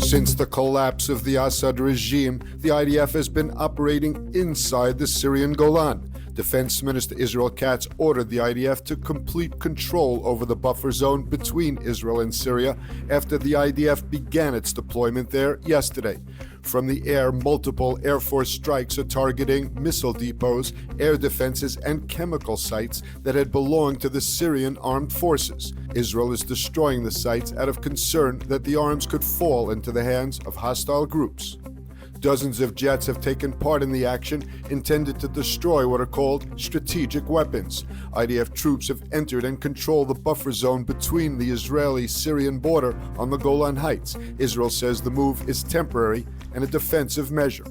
Since the collapse of the Assad regime, the IDF has been operating inside the Syrian Golan. Defense Minister Israel Katz ordered the IDF to complete control over the buffer zone between Israel and Syria after the IDF began its deployment there yesterday. From the air, multiple Air Force strikes are targeting missile depots, air defenses, and chemical sites that had belonged to the Syrian armed forces. Israel is destroying the sites out of concern that the arms could fall into the hands of hostile groups. Dozens of jets have taken part in the action intended to destroy what are called strategic weapons. IDF troops have entered and control the buffer zone between the Israeli-Syrian border on the Golan Heights. Israel says the move is temporary and a defensive measure.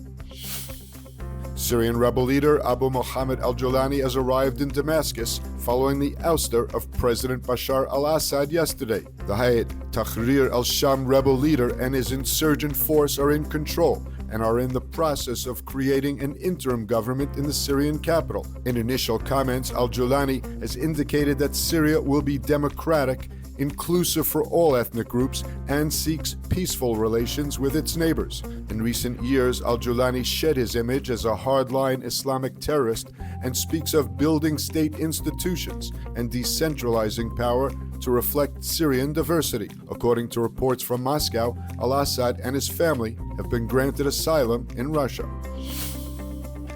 Syrian rebel leader Abu Mohammed al-Julani has arrived in Damascus following the ouster of President Bashar al-Assad yesterday. The Hayat Tahrir al-Sham rebel leader and his insurgent force are in control and are in the process of creating an interim government in the Syrian capital. In initial comments, al-Julani has indicated that Syria will be democratic, inclusive for all ethnic groups, and seeks peaceful relations with its neighbors. In recent years, al-Julani shed his image as a hardline Islamic terrorist and speaks of building state institutions and decentralizing power to reflect Syrian diversity. According to reports from Moscow, al-Assad and his family have been granted asylum in Russia.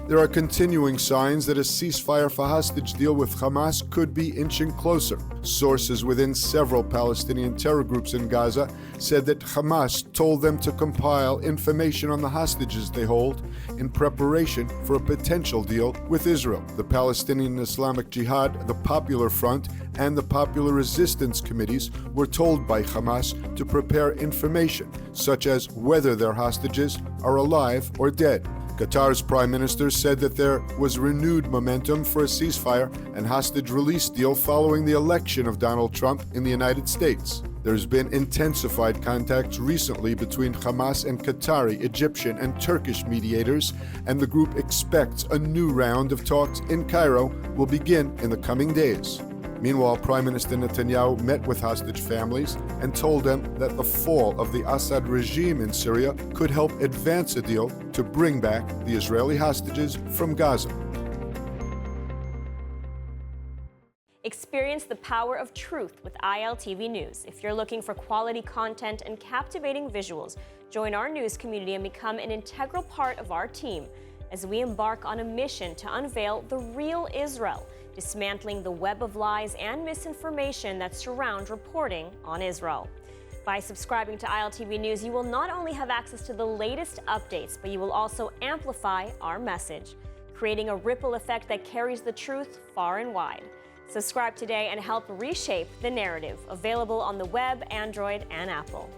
There are continuing signs that a ceasefire-for-hostage deal with Hamas could be inching closer. Sources within several Palestinian terror groups in Gaza said that Hamas told them to compile information on the hostages they hold in preparation for a potential deal with Israel. The Palestinian Islamic Jihad, the Popular Front, and the Popular Resistance Committees were told by Hamas to prepare information, such as whether their hostages are alive or dead. Qatar's prime minister said that there was renewed momentum for a ceasefire and hostage release deal following the election of Donald Trump in the United States. There's been intensified contacts recently between Hamas and Qatari, Egyptian, and Turkish mediators, and the group expects a new round of talks in Cairo will begin in the coming days. Meanwhile, Prime Minister Netanyahu met with hostage families and told them that the fall of the Assad regime in Syria could help advance a deal to bring back the Israeli hostages from Gaza. Experience the power of truth with ILTV News. If you're looking for quality content and captivating visuals, join our news community and become an integral part of our team as we embark on a mission to unveil the real Israel, dismantling the web of lies and misinformation that surround reporting on Israel. By subscribing to ILTV News, you will not only have access to the latest updates, but you will also amplify our message, creating a ripple effect that carries the truth far and wide. Subscribe today and help reshape the narrative. Available on the web, Android, and Apple.